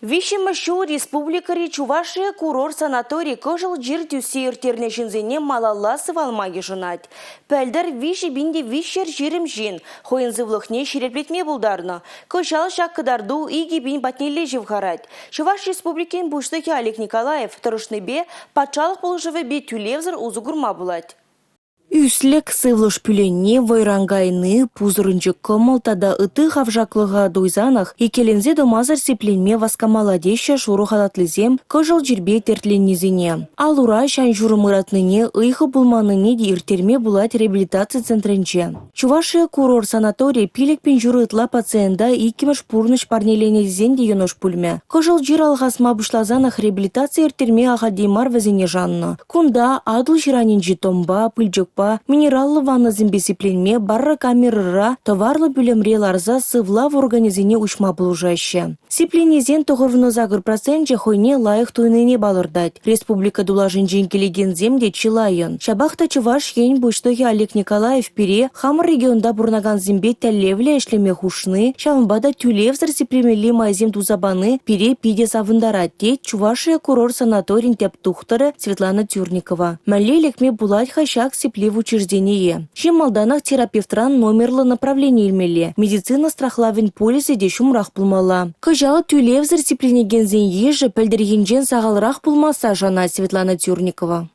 Вишимашу республикари Чувашия курорт санаторий кожыл жир тюси иртерне жинзене малаласы валмаги жынать. Пәлдір виши бинде вишер жирім жин, хойынзывлықне ширеплетме булдарны. Кожал шаққыдарду иги бин батнеле живхарать. Чуваш республикен буштыки Олег Николаев тұрышны бе патшалық болжывы бе тюлевзір узугурма булать. Үслік сывлыш пүленне вайрангайны пузырынчы кымылтада ыты хавжаклыға дойзанах екелензе домазыр сепленме васкамаладеща шуру халатлызем кыжыл jirbe тертленнезене. Алура шан журымыратныне ыйхы булманыне де иртерме булать реабилитация центренче. Чувашия курорт санаторий пилек пен журытла пациента икимеш пурныш парнеленезен де енош пульме. Кыжыл жир алғасма бушлазанах реабилитация иртерме ағадимар вазене жанны. Кунда адыл жиранинжи томба, пыльчыкпа, минераллы ванна зембесипленме барра камерыра товарлы бүлемре ларза сывла в организине учма булужаще. Сипленезен тоғырвыны загыр процентче хойне лайық туйныне балырдать. Республика дулажын женкелеген земде чилайын. Шабахта Чуваш ень буштығы Олег Николаев пере хамыр регионда бурнаган зембе тәллевле эшлеме хушны, шавымбада тюлевзір сиплемели майзем тузабаны пере пиде савындарат де Чувашия курорт санаторин теп тухтары Светлана Тюрникова. Мәле лекме булать хащак сипли в учреждении. Чем малданах терапевтран номерлы направление илмеле. Медицина страхлавин полисы де шумрах пулмала. Кыжалы тюлевзір сипленеген зен ежі пәлдергенжен сағалрах пулмаса жана Светлана Тюрникова.